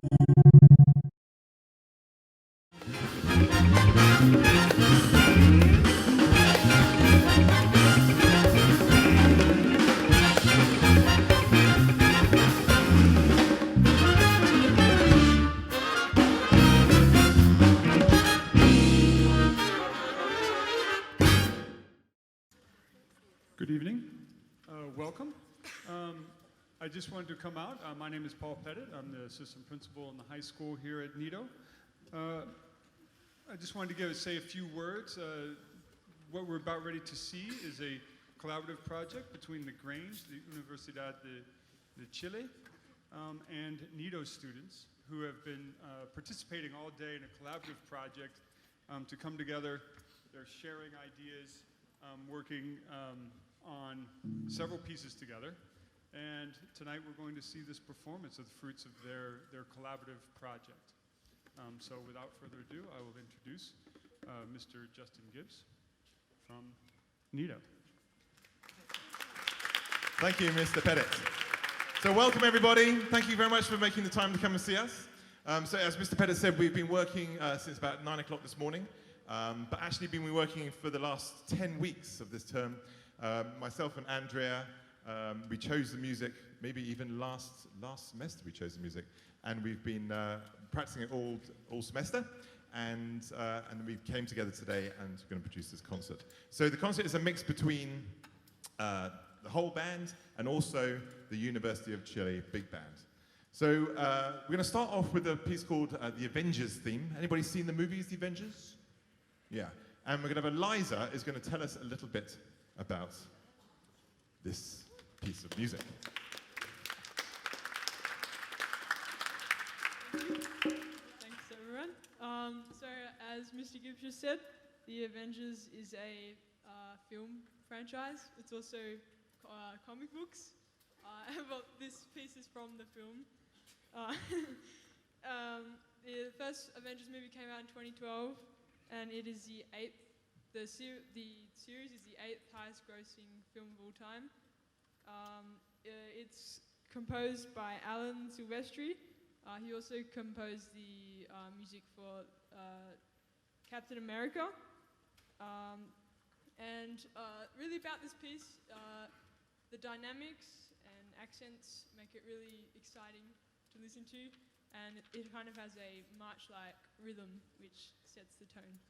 Good evening. Welcome. I just wanted to come out. My name is Paul Pettit. I'm the assistant principal in the high school here at Nido. I just wanted to say a few words. What we're about ready to see is a collaborative project between the Grange, the Universidad de Chile, and Nido students who have been participating all day in a collaborative project to come together. They're sharing ideas, working on several pieces together. And tonight we're going to see this performance of the fruits of their collaborative project. So without further ado, I will introduce Mr. Justin Gibbs from Nido. Thank you, Mr. Pettit. So welcome everybody. Thank you very much for making the time to come and see us. So as Mr. Pettit said, we've been working since about 9 o'clock this morning, but actually been working for the last 10 weeks of this term. Myself and Andrea, we chose the music, maybe even last semester we chose the music, and we've been practicing it all semester, and we came together today and we're going to produce this concert. So the concert is a mix between the whole band and also the University of Chile big band. So we're going to start off with a piece called The Avengers theme. Anybody seen the movies, The Avengers? Yeah. And we're going to have Eliza is going to tell us a little bit about this piece of music. Thanks, everyone. So, as Mr. Gibbs just said, The Avengers is a film franchise. It's also comic books. But this piece is from the film. The first Avengers movie came out in 2012, and it is the 8th. The series is the 8th highest grossing film of all time. It's composed by Alan Silvestri. He also composed the music for Captain America. And really about this piece, the dynamics and accents make it really exciting to listen to. And it kind of has a march-like rhythm which sets the tone.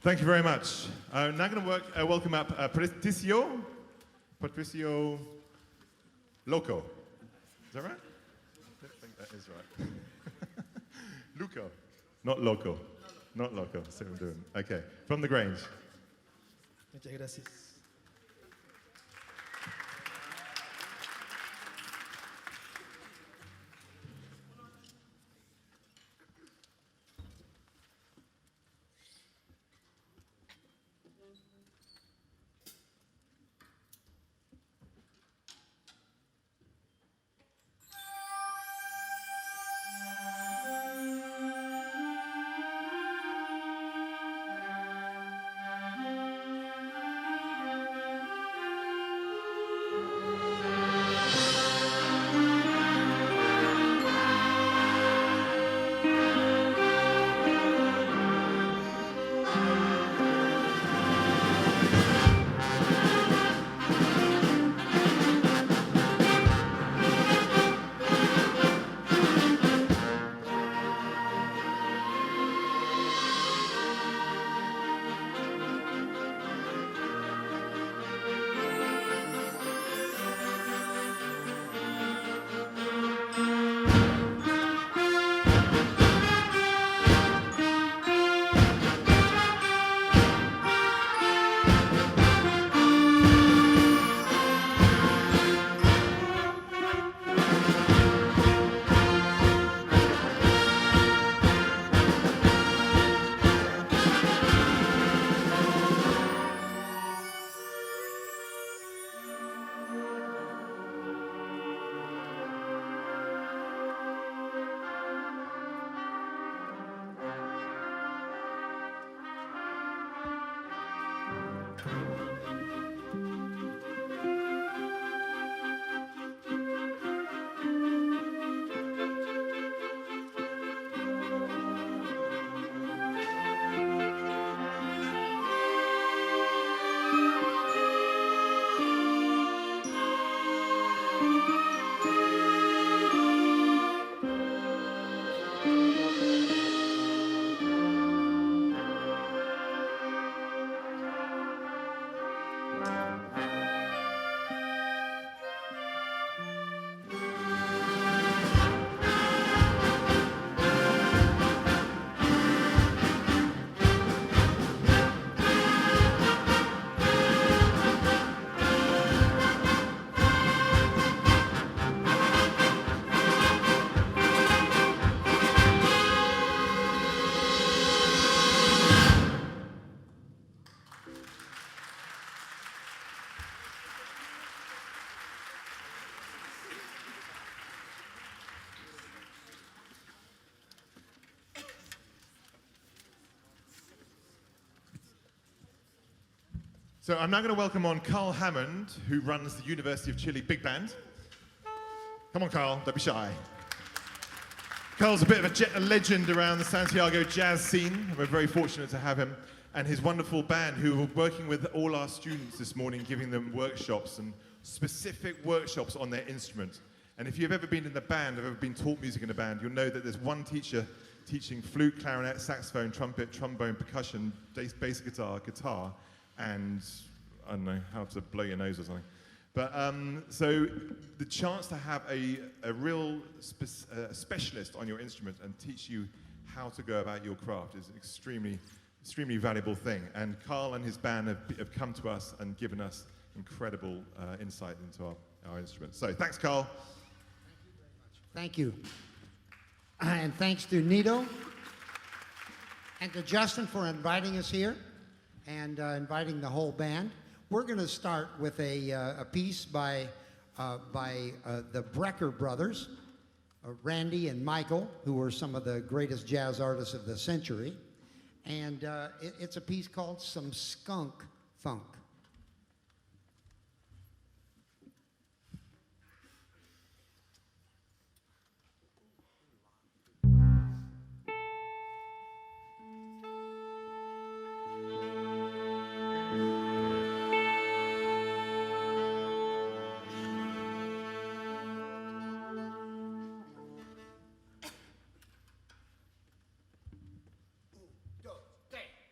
Thank you very much. Now going to welcome up Patricio Loco. Is that right? I think that is right. Luco, not Loco. Not Loco, see what I'm doing. Okay, from the Grange. Muchas gracias. So I'm now going to welcome on Carl Hammond, who runs the University of Chile Big Band. Come on, Carl, don't be shy. Carl's a bit of a legend around the Santiago jazz scene. We're very fortunate to have him and his wonderful band, who are working with all our students this morning, giving them workshops and specific workshops on their instrument. And if you've ever been in the band, or ever been taught music in a band, you'll know that there's one teacher teaching flute, clarinet, saxophone, trumpet, trombone, percussion, bass guitar, and I don't know, how to blow your nose or something. But so the chance to have a real specialist on your instrument and teach you how to go about your craft is an extremely valuable thing. And Carl and his band have come to us and given us incredible insight into our instruments. So thanks, Carl. Thank you. And thanks to Nido and to Justin for inviting us here and inviting the whole band. We're going to start with a piece by the Brecker brothers, Randy and Michael, who were some of the greatest jazz artists of the century. And it's a piece called Some Skunk Funk.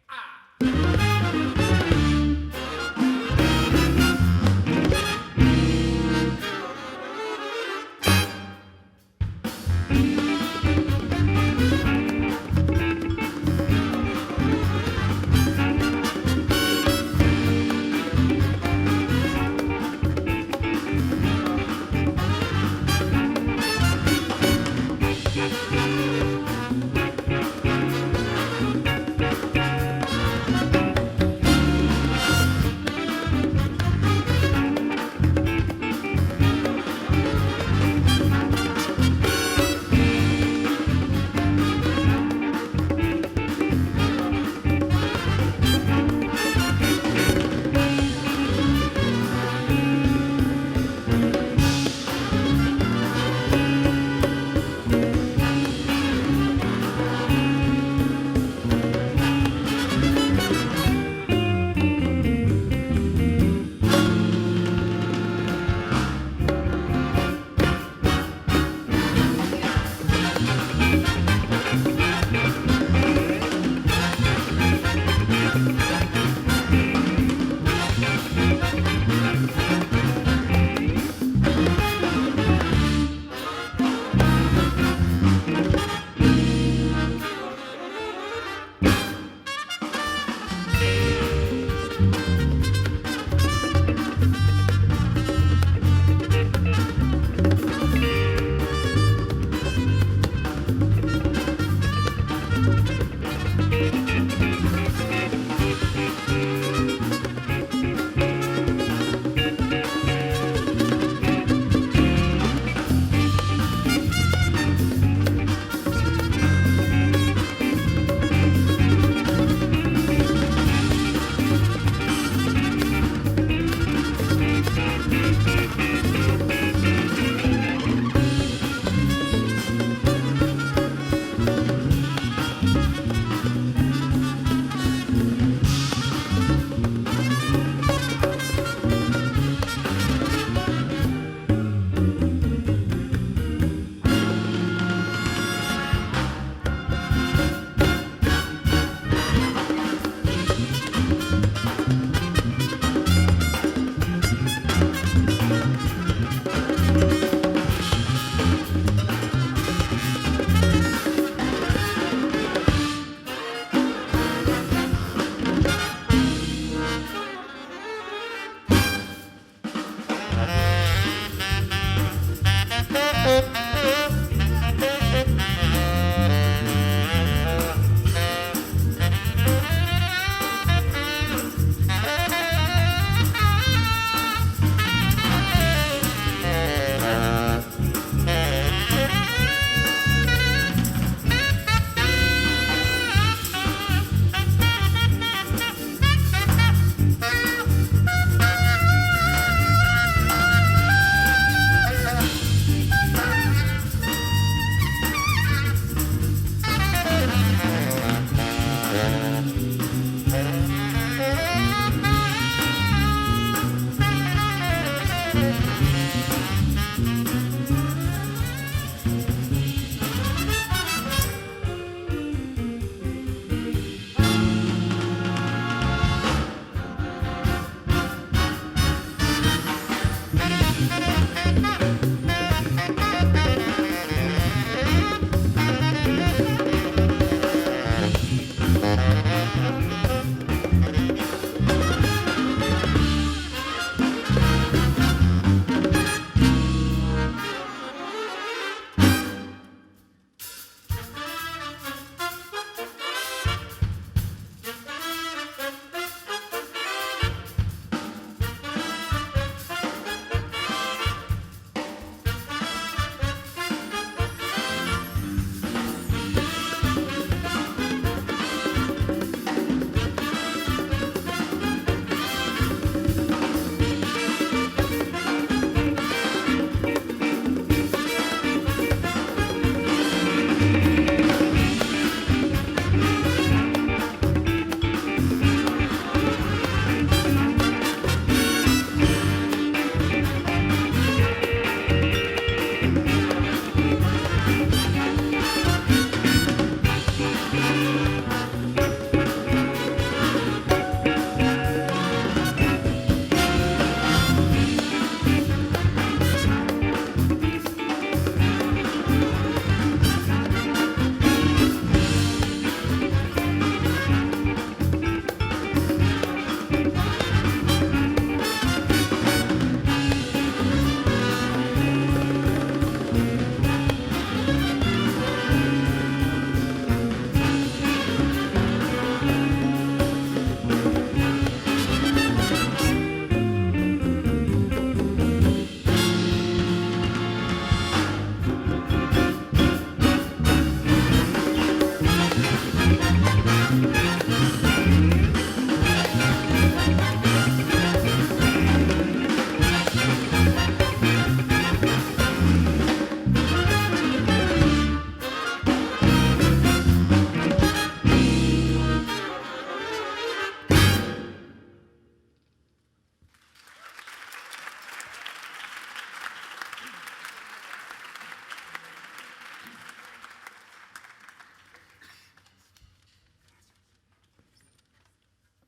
Ah!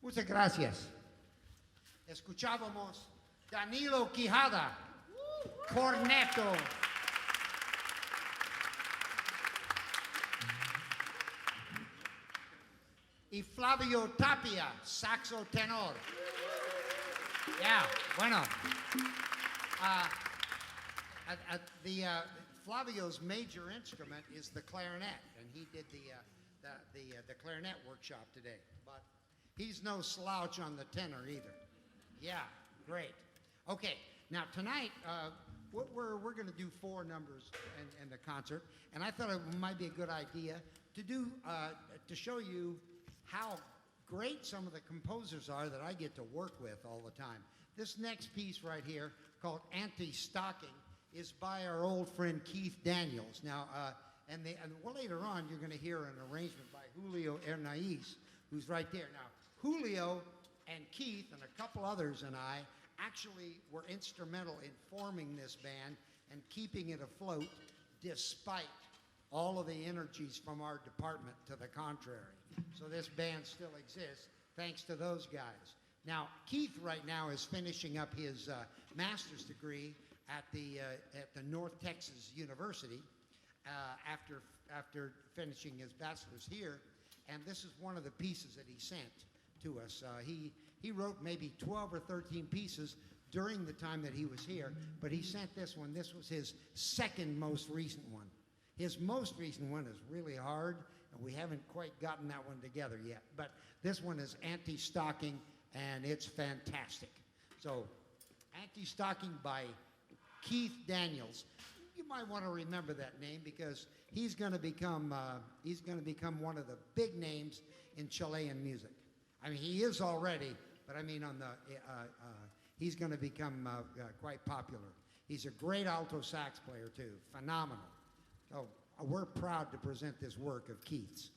Muchas gracias. Escuchábamos Danilo Quijada, corneto. Y Flavio Tapia, saxo tenor. Yeah, bueno. Flavio's major instrument is the clarinet, and he did the clarinet workshop today. But he's no slouch on the tenor either. Yeah, great. Okay, now tonight we're going to do 4 numbers in the concert, and I thought it might be a good idea to do to show you how great some of the composers are that I get to work with all the time. This next piece right here, called Anti-Stocking, is by our old friend Keith Daniels. Now, and later on, you're going to hear an arrangement by Julio Hernaiz, who's right there. Now, Julio and Keith and a couple others and I actually were instrumental in forming this band and keeping it afloat despite all of the energies from our department to the contrary. So this band still exists thanks to those guys. Now, Keith right now is finishing up his master's degree at the North Texas University after finishing his bachelor's here, and this is one of the pieces that he sent to us. He wrote maybe 12 or 13 pieces during the time that he was here, but he sent this one. This was his second most recent one. His most recent one is really hard, and we haven't quite gotten that one together yet. But this one is Anti-Stocking, and it's fantastic. So, Anti-Stocking by Keith Daniels. You might want to remember that name because he's going to become one of the big names in Chilean music. I mean, he is already, but I mean, he's going to become quite popular. He's a great alto sax player too, phenomenal. So we're proud to present this work of Keith's.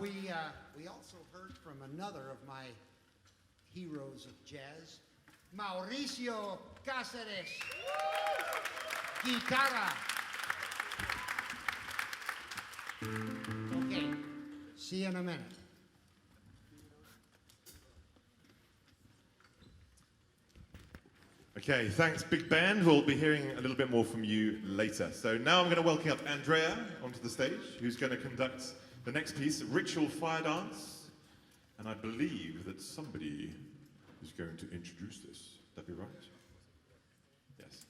We also heard from another of my heroes of jazz, Mauricio Cáceres, guitarra. Okay, see you in a minute. Okay, thanks, Big Band. We'll be hearing a little bit more from you later. So now I'm going to welcome up Andrea onto the stage, who's going to conduct the next piece, Ritual Fire Dance. And I believe that somebody is going to introduce this. Would that be right? Yes.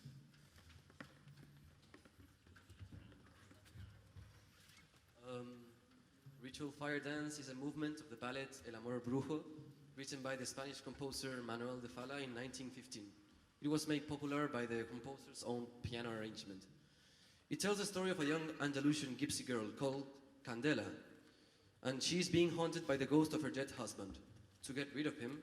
Ritual Fire Dance is a movement of the ballet El Amor Brujo, written by the Spanish composer Manuel de Falla in 1915. It was made popular by the composer's own piano arrangement. It tells the story of a young Andalusian gypsy girl called Candela, and she is being haunted by the ghost of her dead husband. To get rid of him,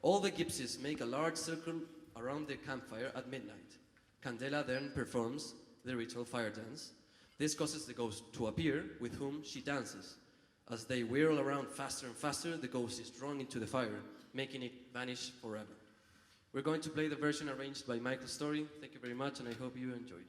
all the gypsies make a large circle around the campfire at midnight. Candela then performs the ritual fire dance. This causes the ghost to appear, with whom she dances. As they whirl around faster and faster, the ghost is drawn into the fire, making it vanish forever. We're going to play the version arranged by Michael Story. Thank you very much, and I hope you enjoy it.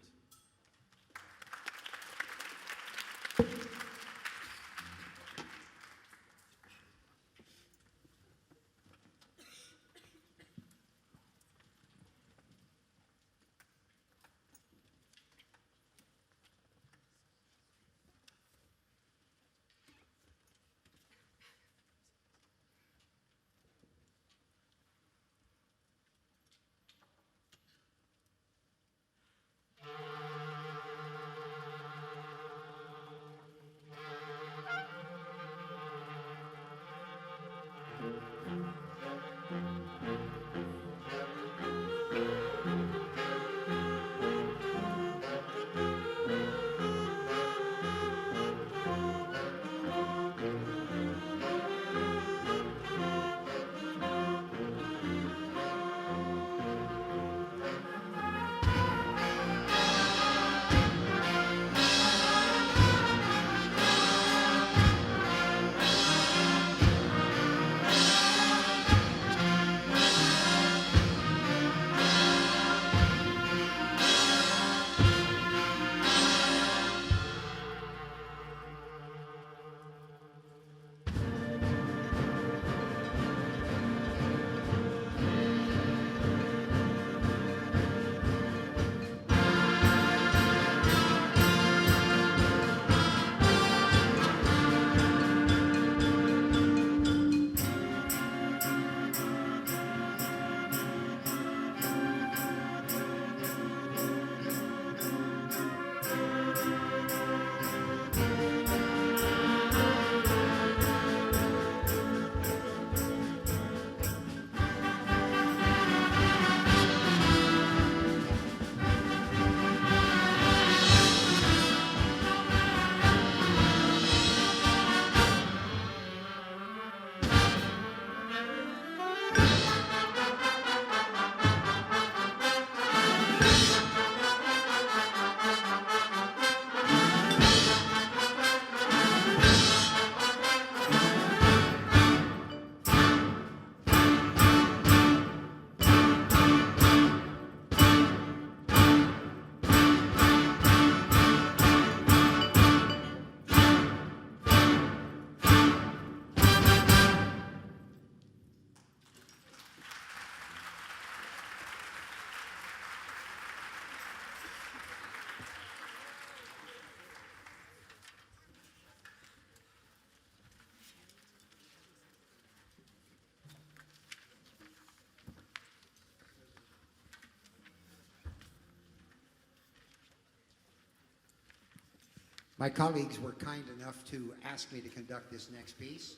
My colleagues were kind enough to ask me to conduct this next piece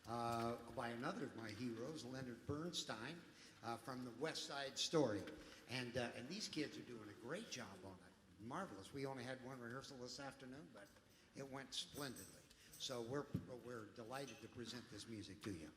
by another of my heroes, Leonard Bernstein, from the West Side Story. And these kids are doing a great job on it. Marvelous. We only had one rehearsal this afternoon, but it went splendidly. So we're delighted to present this music to you.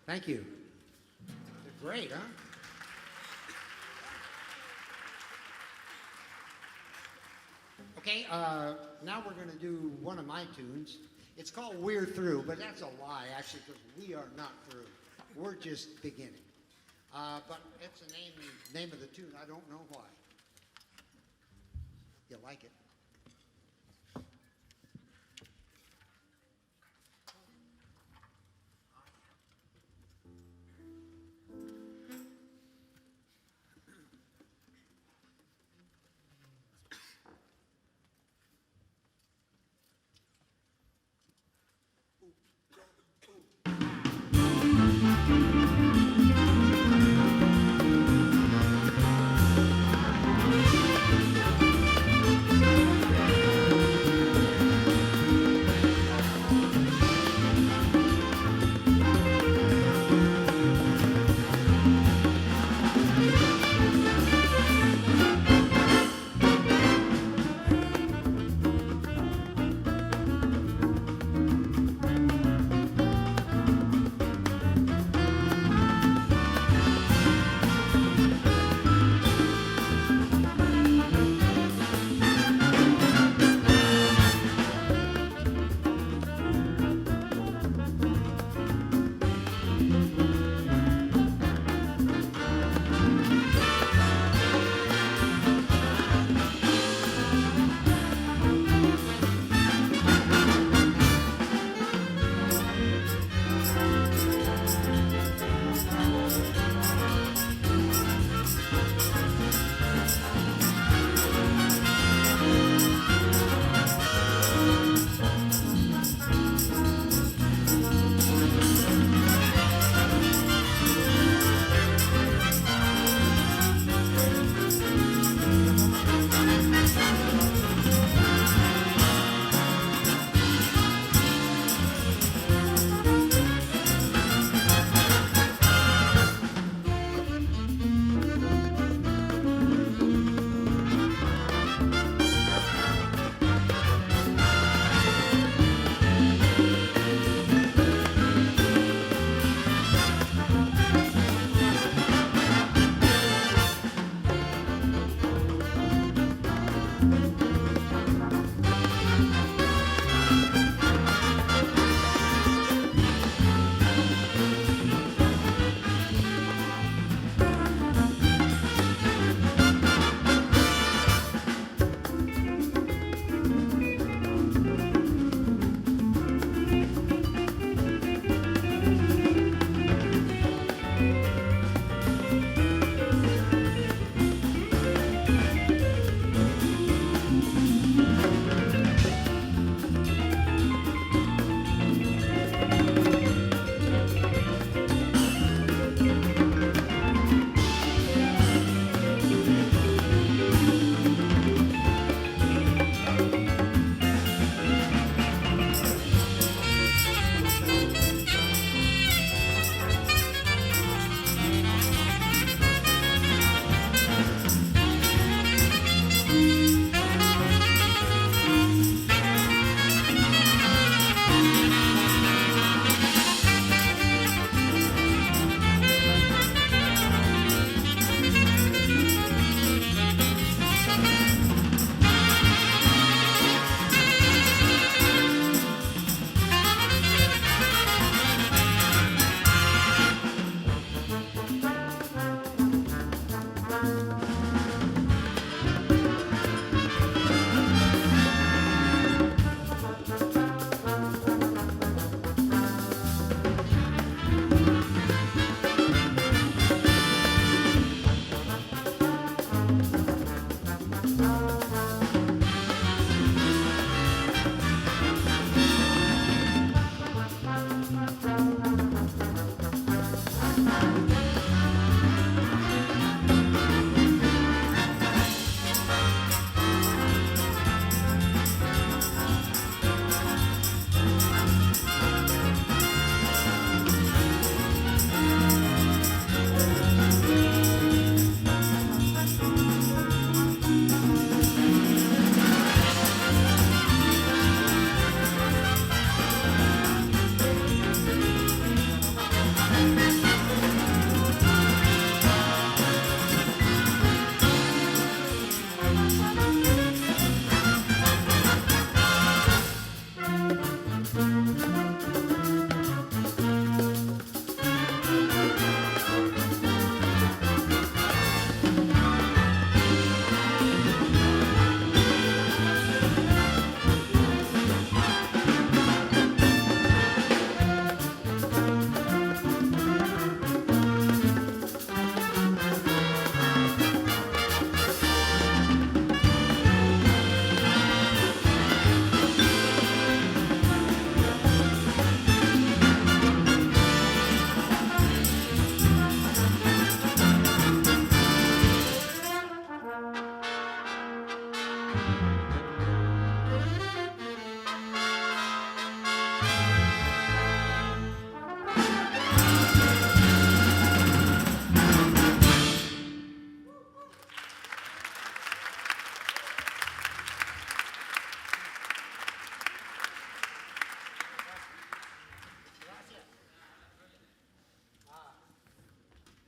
Thank you. They're great, huh? Okay, now we're going to do one of my tunes. It's called We're Through, but that's a lie, actually, because we are not through. We're just beginning. But it's the name of the tune. I don't know why. You like it?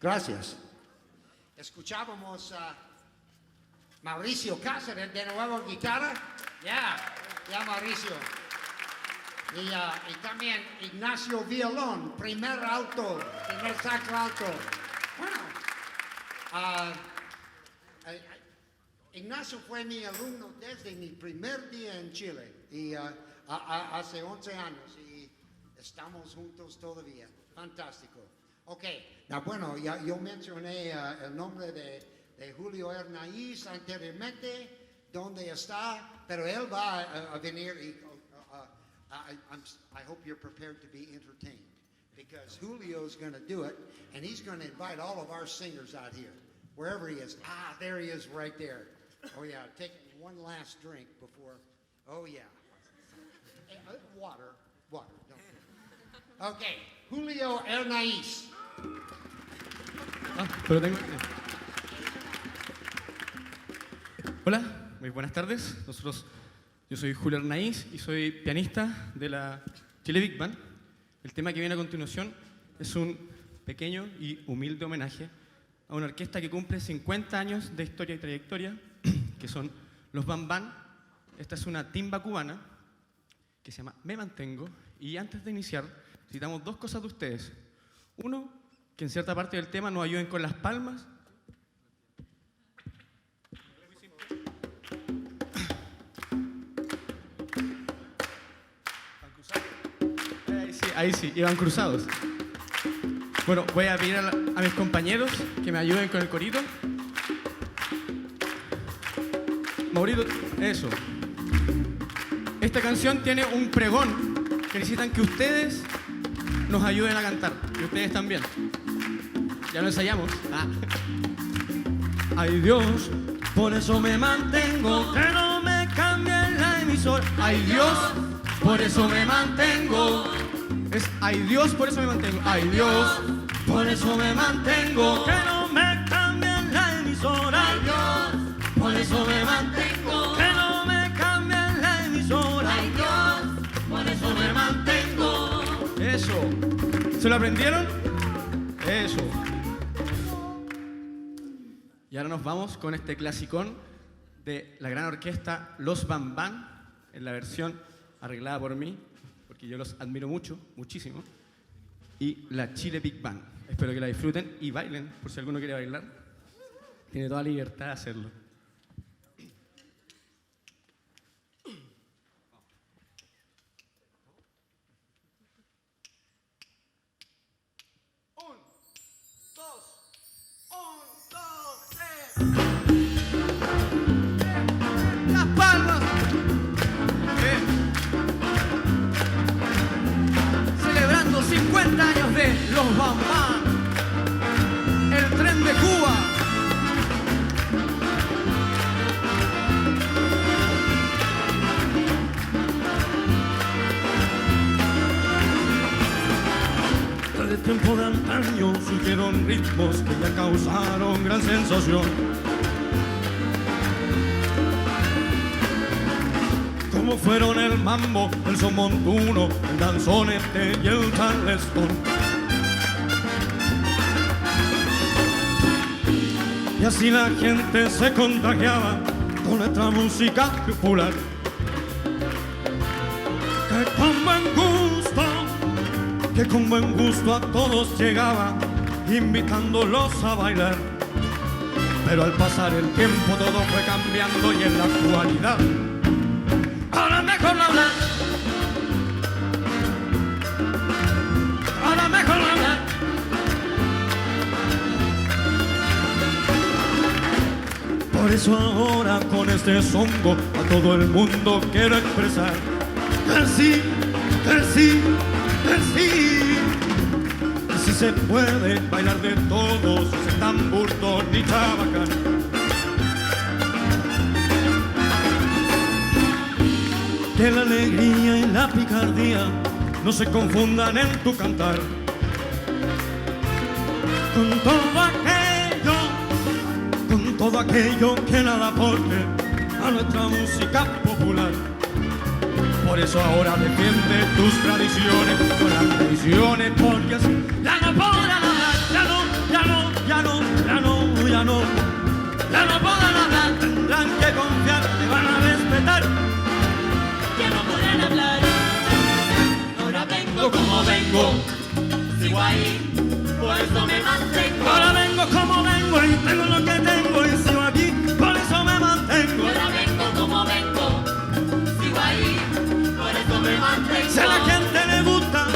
Gracias. Escuchábamos a Mauricio Cáceres de nuevo en guitarra. Ya Mauricio. Y también Ignacio Violón, primer saxo alto. Bueno, Ignacio fue mi alumno desde mi primer día en Chile, y hace 11 años, y estamos juntos todavía. Fantástico. Ok, bueno, yo mencioné el nombre de Julio Hernáiz anteriormente, dónde está, pero él va a venir y I hope you're prepared to be entertained, because Julio's going to do it, and he's going to invite all of our singers out here, wherever he is. There he is right there. Oh, yeah, taking one last drink before. Oh, yeah. Water. Don't. Okay, Julio Hernáiz. Pero tengo... Hola, muy buenas tardes. Yo soy Julio Hernáiz y soy pianista de la Chile Big Band. El tema que viene a continuación es un pequeño y humilde homenaje a una orquesta que cumple 50 años de historia y trayectoria, que son los Bam Bam. Esta es una timba cubana que se llama Me Mantengo, y antes de iniciar necesitamos dos cosas de ustedes. Uno, que en cierta parte del tema nos ayuden con las palmas. Ahí sí, iban cruzados. Bueno, voy a pedir a mis compañeros que me ayuden con el corito. Maurito, eso. Esta canción tiene un pregón que necesitan que ustedes nos ayuden a cantar. Y ustedes también. Ya lo ensayamos. Ay Dios, por eso me mantengo, que no me cambien la emisora. Ay Dios, por eso me mantengo. Es ay Dios, por eso me mantengo. Ay Dios, por eso me mantengo, que no me cambien la emisora. Ay Dios, por eso me mantengo, que no me cambien la emisora. Ay Dios, por eso me mantengo. Eso. ¿Se lo aprendieron? Eso. Y ahora nos vamos con este clasicón de la gran orquesta Los Bam Bam, en la versión arreglada por mí, porque yo los admiro mucho, muchísimo, y la Chile Big Band. Espero que la disfruten y bailen, por si alguno quiere bailar. Tiene toda la libertad de hacerlo. Las palmas. Celebrando 50 años de los Bam Bam, el tren de Cuba. Desde el tiempo de antaño surgieron ritmos que ya causaron gran sensación, como fueron el mambo, el son montuno, el danzonete y el charleston. Y así la gente se contagiaba con nuestra música popular, que con buen gusto a todos llegaba, invitándolos a bailar. Pero al pasar el tiempo todo fue cambiando, y en la actualidad ahora mejor no hablar, ahora mejor no hablar. Por eso ahora con este songo a todo el mundo quiero expresar que sí, que sí, que sí, que sí se puede bailar de todos, sin tamburto ni chabacán. Que la alegría y la picardía no se confundan en tu cantar. Con todo aquello que nada aporte a nuestra música popular. Por eso ahora defiende tus tradiciones con las tradiciones, porque así ya no podrán hablar, ya no vengo como vengo, sigo ahí, por eso me mantengo. Ahora vengo como vengo y tengo lo que tengo y sigo aquí, por eso me mantengo. Ahora vengo como vengo, sigo ahí, por eso me mantengo. Si a la gente le gusta,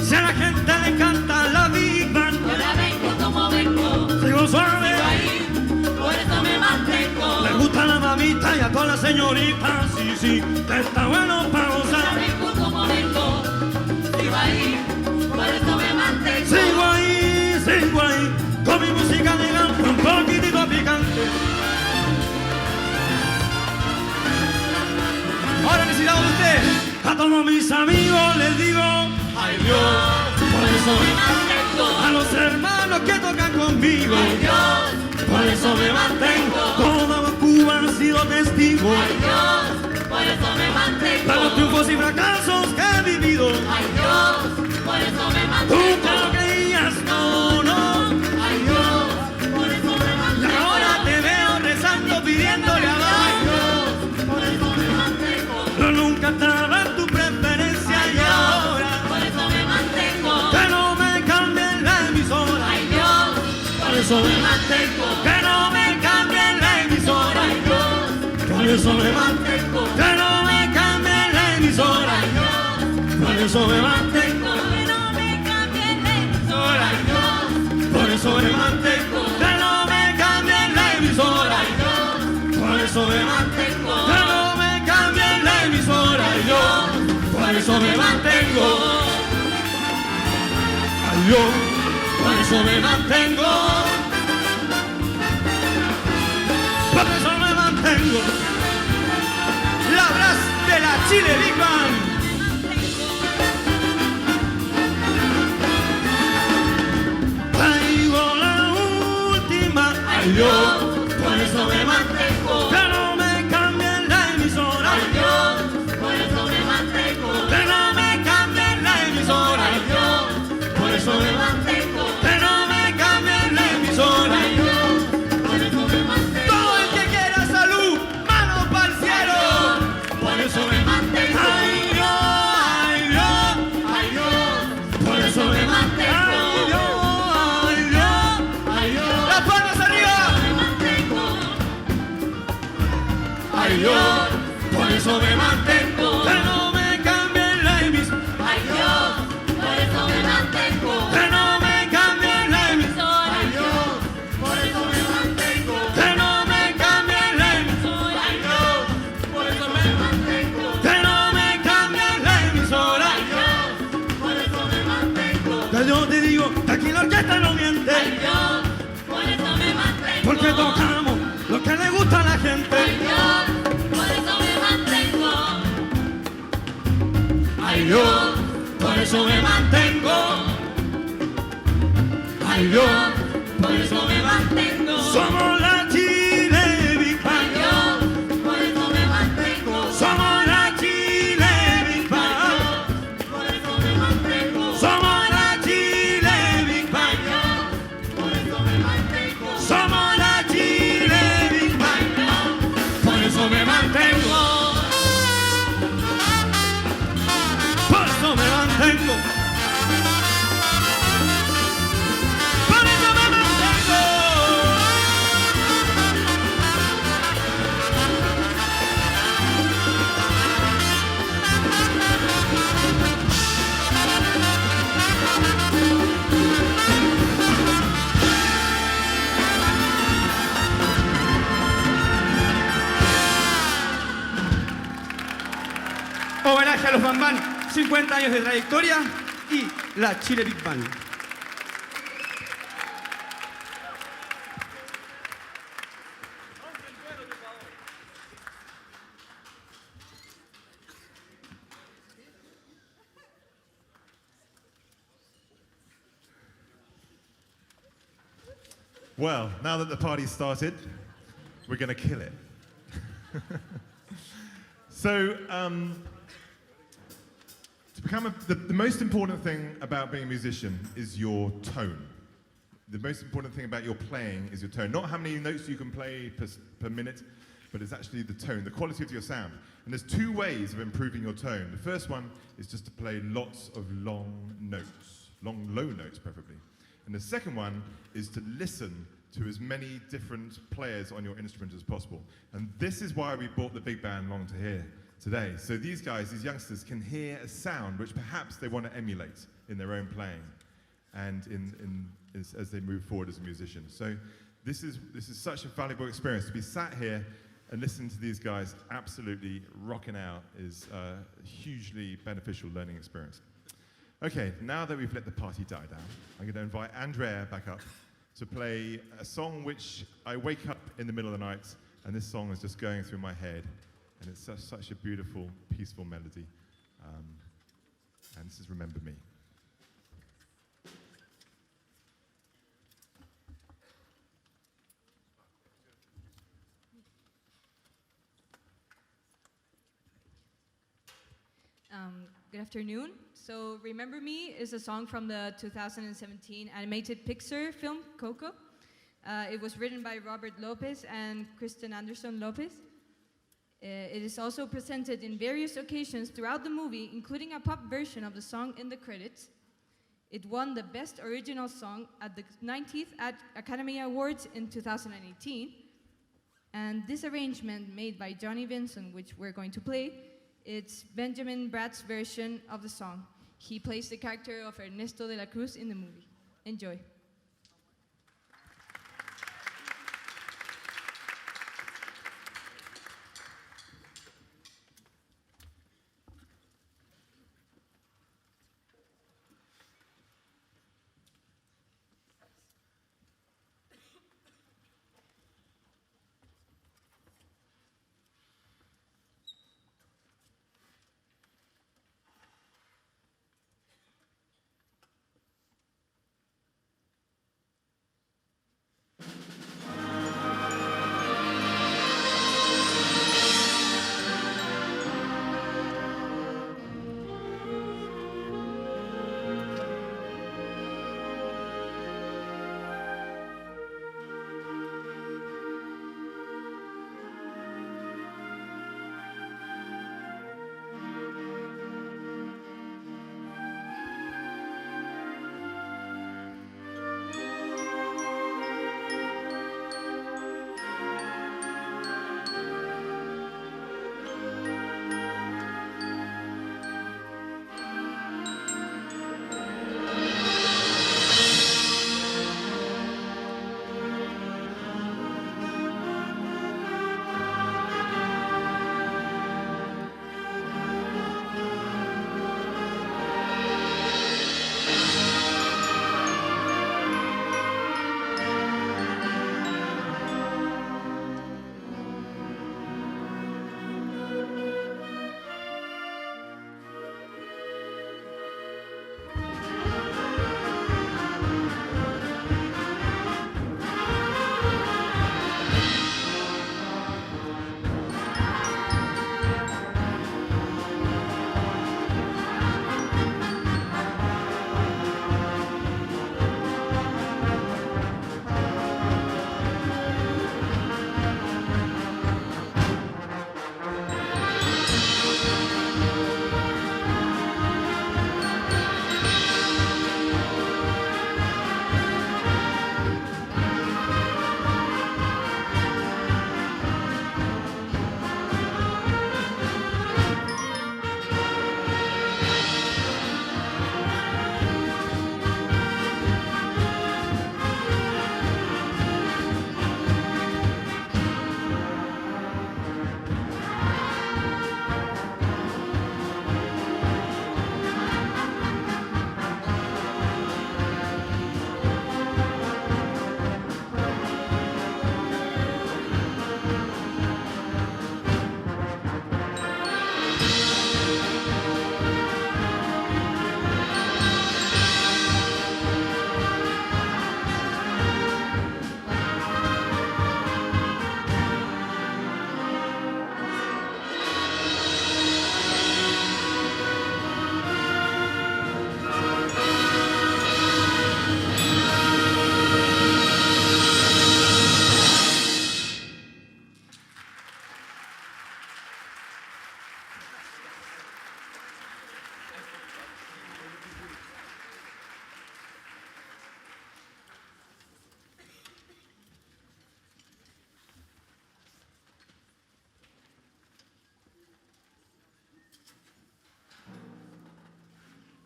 si a la gente le encanta la Big Band. Ahora vengo como vengo, Sigo suave, sigo ahí, por eso me mantengo. le gusta a la mamita y a todas las señoritas, sí, sí, está bueno para Ahora gozar. vengo como vengo, sigo ahí, por eso me mantengo. Sigo ahí, con mi música elegante, un poquitito picante. Ahora necesitamos de usted. A todos mis amigos les digo, Ay Dios, por eso me mantengo. a los hermanos que tocan conmigo, Ay Dios, por eso me mantengo. Toda Cuba ha sido testigo ay Dios, por eso me mantengo. de los triunfos y fracasos que he vivido. Ay Dios, por eso me Tú mantengo. que lo creías, no, no. Ay Dios, por eso me Y mantengo. ahora te veo rezando, pidiéndole a Ay Dios. Dios, por eso me mantengo. Yo nunca estaba en tu preferencia Ay y ahora Dios, por eso me mantengo. que no me cambien la emisora. Ay Dios, por eso me mantengo. Que no me cambien la emisora. Ay Dios, Por eso me mantengo. mantengo. Que no me cambien la emisora. Ay Dios, Por eso me mantengo. que no me cambien la emisora. Ay Dios, Por eso me mantengo. Que no me cambien la emisora. ay Dios, Por eso me mantengo. mantengo. Que no me cambien la emisora. Ay Dios, Por eso me mantengo. Ay, yo. Por eso me mantengo. Por eso me mantengo. La brass de la Chile Big Band. Traigo la última. Ay Dios, por eso me mantengo. Que no me cambien la emisora. Ay Dios, por eso me mantengo. Que no me cambien la emisora. Ay Dios, Por eso me mantengo. Que no me cambien la emisora. Ay Dios, por eso me mantengo. Todo el que quiera salud, manos para el cielo. Por eso me mantengo. Ay, Dios, ay, Dios. Ay Dios, Por eso me mantengo. Ay, Dios, ay, Dios. ay Dios, Las palmas arriba. me mantengo. Ay, Dios. Por eso me mantengo. Que no me cambien la emisora. Ay Dios, por eso me mantengo. Que no me cambien la emisora. Ay Dios, por eso me mantengo. Que no me cambien la emisora. Ay Dios, por eso me mantengo. Que no me cambien la emisora. Ay Dios, por eso me mantengo. Que yo te digo que aquí la orquesta no miente. Ay Dios, por eso me mantengo. Porque tocamos lo que le gusta a la gente. Ay Dios, por eso me mantengo. Ay, Dios, por eso me mantengo. Ay, Dios, Por eso me mantengo. somos la Chile Big Ay Band. Dios, por eso me mantengo. Somos la Chile Big Band. Por eso me mantengo. Somos la Chile Big Band. Por eso me mantengo. Somos la Chile Big Band. Por eso me mantengo. Por eso me mantengo. Por eso me mantengo. Homenaje a los Bambán, 50 años de trayectoria y la Chile Big Band. Well, now that the party's started, we're going to kill it. So, to become the most important thing about being a musician is your tone. The most important thing about your playing is your tone. Not how many notes you can play per minute, but it's actually the tone, the quality of your sound. And there's two ways of improving your tone. The first one is just to play lots of long notes, long low notes preferably. And the second one is to listen to as many different players on your instrument as possible. And this is why we brought the big band along to here today. So these guys, these youngsters, can hear a sound which perhaps they want to emulate in their own playing and as they move forward as a musician. So this is such a valuable experience. To be sat here and listening to these guys absolutely rocking out is a hugely beneficial learning experience. Okay, now that we've let the party die down, I'm going to invite Andrea back up to play a song which I wake up in the middle of the night and this song is just going through my head and it's such a beautiful, peaceful melody. And this is Remember Me. Good afternoon. So Remember Me is a song from the 2017 animated Pixar film Coco. It was written by Robert Lopez and Kristen Anderson Lopez. It is also presented in various occasions throughout the movie, including a pop version of the song in the credits. It won the Best Original Song at the 90th Academy Awards in 2018. And this arrangement made by Johnny Vincent, which we're going to play, it's Benjamin Bratt's version of the song. He plays the character of Ernesto de la Cruz in the movie. Enjoy.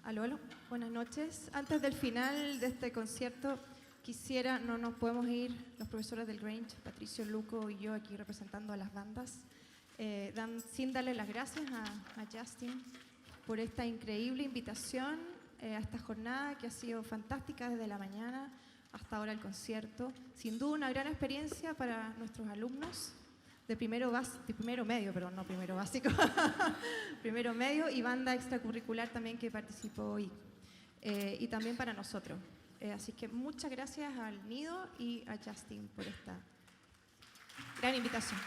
Aló, aló. Buenas noches. Antes del final de este concierto, no nos podemos ir, los profesores del Grange, Patricio, Luco y yo aquí representando a las bandas, sin darle las gracias a Justin por esta increíble invitación a esta jornada que ha sido fantástica desde la mañana hasta ahora el concierto. Sin duda una gran experiencia para nuestros alumnos de primero medio, perdón, no primero básico, primero medio y banda extracurricular también que participó hoy. Y también para nosotros. Así que muchas gracias al Nido y a Justin por esta gran invitación.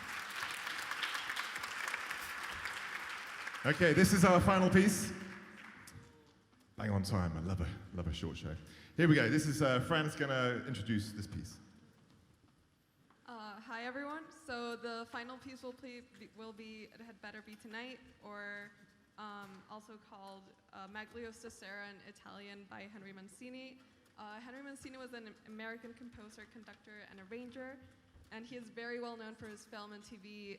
Okay, this is our final piece. Bang on time. I love a short show. Here we go. This is Fran's going to introduce this piece. Hi everyone. So the final piece will be "It Had Better Be Tonight," or also called Maglio Stasera in Italian by Henry Mancini. Henry Mancini was an American composer, conductor, and arranger, and he is very well known for his film and TV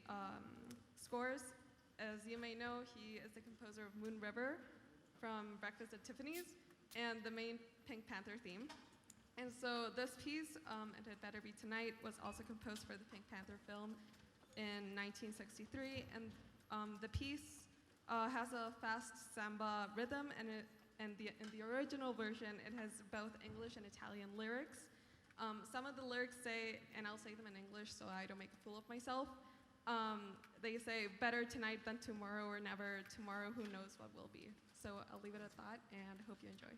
scores. As you may know, he is the composer of Moon River from Breakfast at Tiffany's and the main Pink Panther theme. And so this piece, "It Had Better Be Tonight," was also composed for the Pink Panther film in 1963, and the piece has a fast samba rhythm, and in the original version, it has both English and Italian lyrics. Some of the lyrics say, and I'll say them in English so I don't make a fool of myself, they say, "Better tonight than tomorrow, or never tomorrow, who knows what will be." So I'll leave it at that, and hope you enjoy.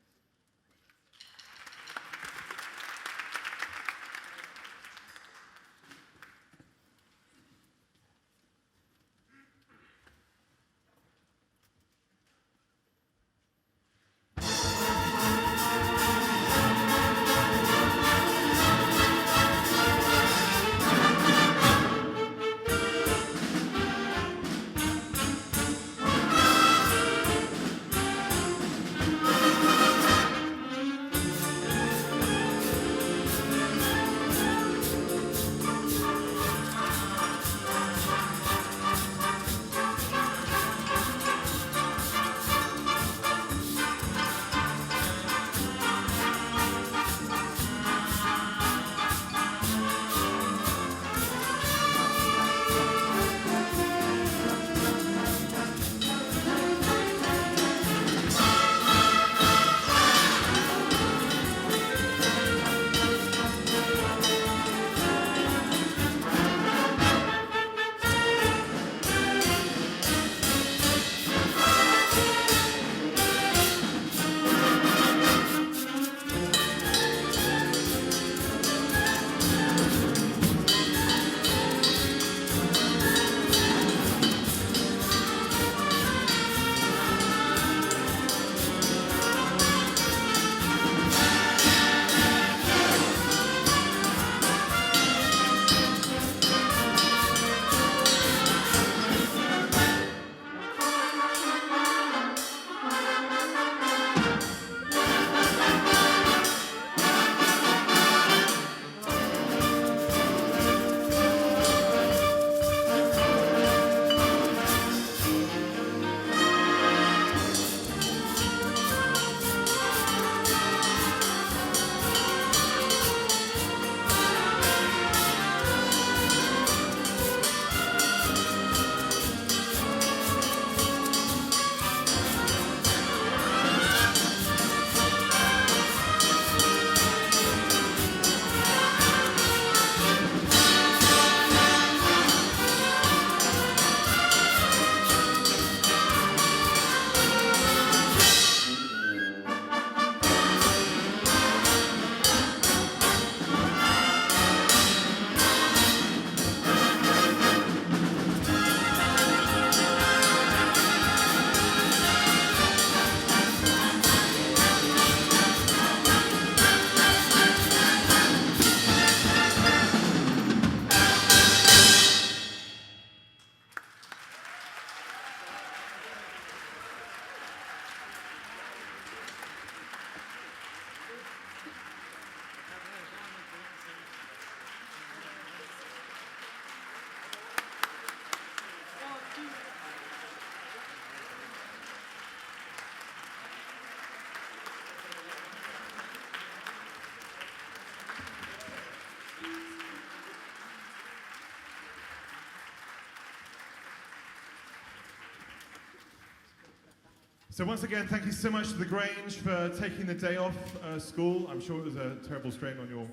So once again, thank you so much to the Grange for taking the day off school. I'm sure it was a terrible strain on your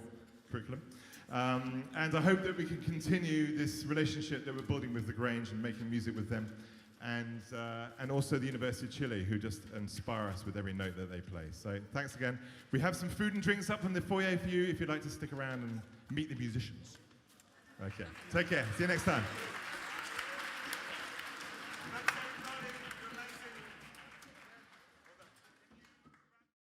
curriculum. And I hope that we can continue this relationship that we're building with the Grange and making music with them. And also the University of Chile, who just inspire us with every note that they play. So thanks again. We have some food and drinks up in the foyer for you if you'd like to stick around and meet the musicians. Okay, take care. See you next time.